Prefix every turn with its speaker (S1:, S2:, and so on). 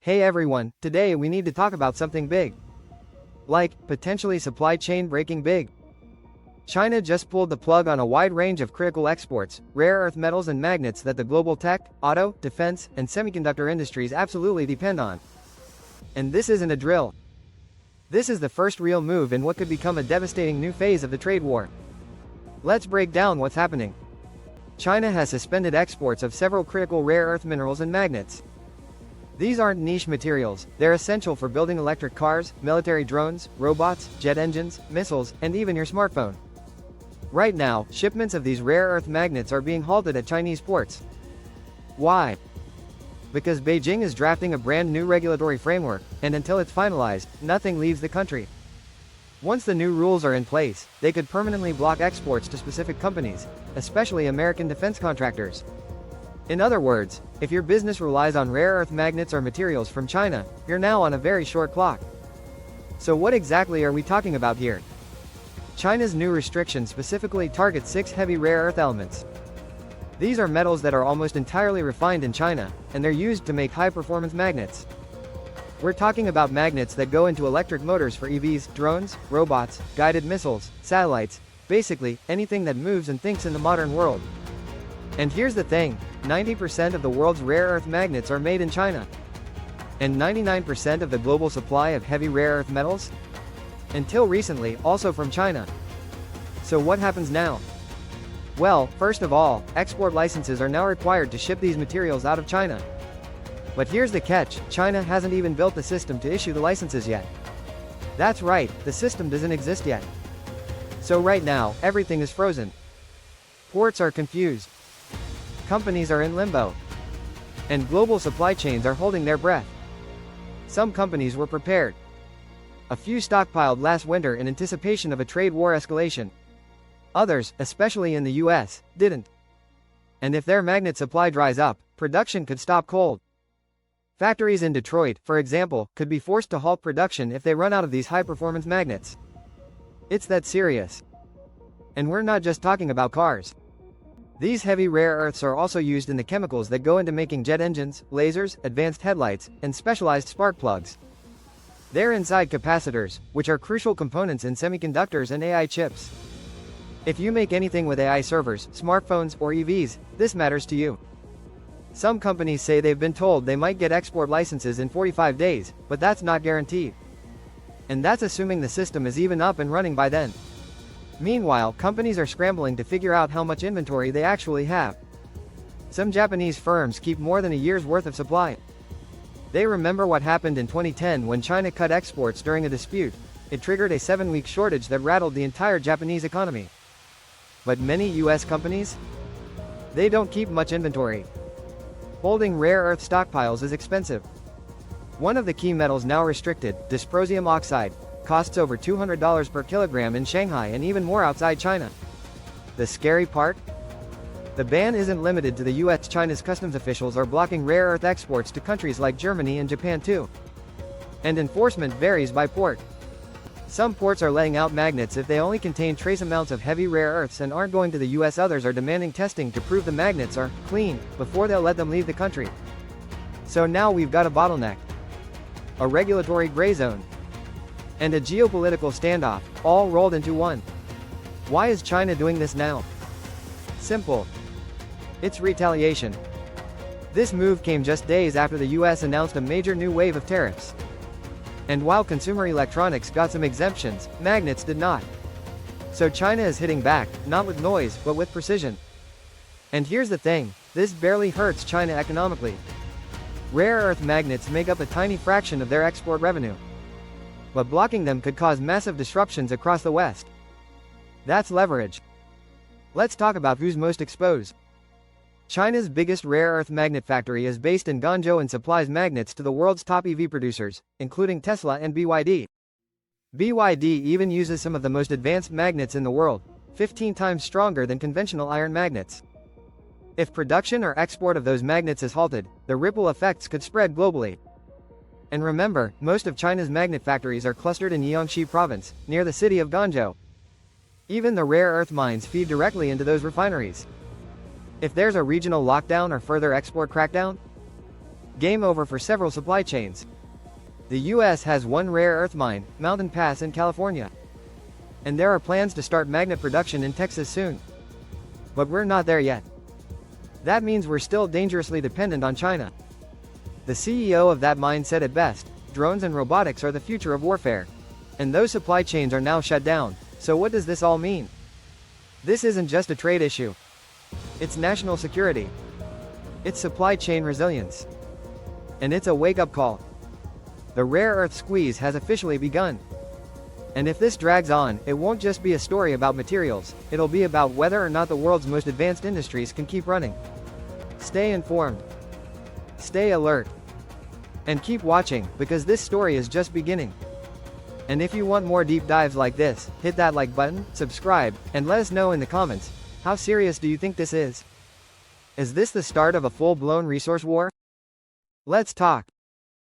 S1: Hey everyone, today we need to talk about something big. Like, potentially supply chain breaking big. China just pulled the plug on a wide range of critical exports, rare earth metals and magnets that the global tech, auto, defense, and semiconductor industries absolutely depend on. And this isn't a drill. This is the first real move in what could become a devastating new phase of the trade war. Let's break down what's happening. China has suspended exports of several critical rare earth minerals and magnets. These aren't niche materials, they're essential for building electric cars, military drones, robots, jet engines, missiles, and even your smartphone. Right now, shipments of these rare earth magnets are being halted at Chinese ports. Why? Because Beijing is drafting a brand new regulatory framework, and until it's finalized, nothing leaves the country. Once the new rules are in place, they could permanently block exports to specific companies, especially American defense contractors. In other words, if your business relies on rare earth magnets or materials from China, you're now on a very short clock. So what exactly are we talking about here? China's new restriction specifically targets 6 heavy rare earth elements. These are metals that are almost entirely refined in China, and they're used to make high-performance magnets. We're talking about magnets that go into electric motors for EVs, drones, robots, guided missiles, satellites, basically, anything that moves and thinks in the modern world. And here's the thing, 90% of the world's rare earth magnets are made in China. And 99% of the global supply of heavy rare earth metals? Until recently, also from China. So what happens now? Well, first of all, export licenses are now required to ship these materials out of China. But here's the catch, China hasn't even built the system to issue the licenses yet. That's right, the system doesn't exist yet. So right now, everything is frozen. Ports are confused. Companies are in limbo. And global supply chains are holding their breath. Some companies were prepared. A few stockpiled last winter in anticipation of a trade war escalation. Others, especially in the US, didn't. And if their magnet supply dries up, production could stop cold. Factories in Detroit, for example, could be forced to halt production if they run out of these high-performance magnets. It's that serious. And we're not just talking about cars. These heavy rare earths are also used in the chemicals that go into making jet engines, lasers, advanced headlights, and specialized spark plugs. They're inside capacitors, which are crucial components in semiconductors and AI chips. If you make anything with AI servers, smartphones, or EVs, this matters to you. Some companies say they've been told they might get export licenses in 45 days, but that's not guaranteed. And that's assuming the system is even up and running by then. Meanwhile, companies are scrambling to figure out how much inventory they actually have. Some Japanese firms keep more than a year's worth of supply. They remember what happened in 2010 when China cut exports during a dispute. It triggered a 7-week shortage that rattled the entire Japanese economy. But many US companies? They don't keep much inventory. Holding rare earth stockpiles is expensive. One of the key metals now restricted, dysprosium oxide, costs over $200 per kilogram in Shanghai and even more outside China. The scary part? The ban isn't limited to the US. China's customs officials are blocking rare earth exports to countries like Germany and Japan too. And enforcement varies by port. Some ports are laying out magnets if they only contain trace amounts of heavy rare earths and aren't going to the US. Others are demanding testing to prove the magnets are clean before they'll let them leave the country. So now we've got a bottleneck, a regulatory gray zone, and a geopolitical standoff, all rolled into one. Why is China doing this now? Simple. It's retaliation. This move came just days after the US announced a major new wave of tariffs. And while consumer electronics got some exemptions, magnets did not. So China is hitting back, not with noise, but with precision. And here's the thing, this barely hurts China economically. Rare earth magnets make up a tiny fraction of their export revenue. But blocking them could cause massive disruptions across the West. That's leverage. Let's talk about who's most exposed. China's biggest rare earth magnet factory is based in Guangzhou and supplies magnets to the world's top EV producers, including Tesla and BYD. BYD even uses some of the most advanced magnets in the world, 15 times stronger than conventional iron magnets. If production or export of those magnets is halted, the ripple effects could spread globally. And remember, most of China's magnet factories are clustered in Jiangxi province, near the city of Guangzhou. Even the rare earth mines feed directly into those refineries. If there's a regional lockdown or further export crackdown, Game over for several supply chains. The US has one rare earth mine, Mountain Pass in California. And there are plans to start magnet production in Texas soon. But we're not there yet. That means we're still dangerously dependent on China. The CEO of that mine said it best, drones and robotics are the future of warfare. And those supply chains are now shut down, so what does this all mean? This isn't just a trade issue. It's national security. It's supply chain resilience. And it's a wake-up call. The rare earth squeeze has officially begun. And if this drags on, it won't just be a story about materials, it'll be about whether or not the world's most advanced industries can keep running. Stay informed. Stay alert. And keep watching, because this story is just beginning. And if you want more deep dives like this, hit that like button, subscribe, and let us know in the comments, how serious do you think this is? Is this the start of a full-blown resource war? Let's talk.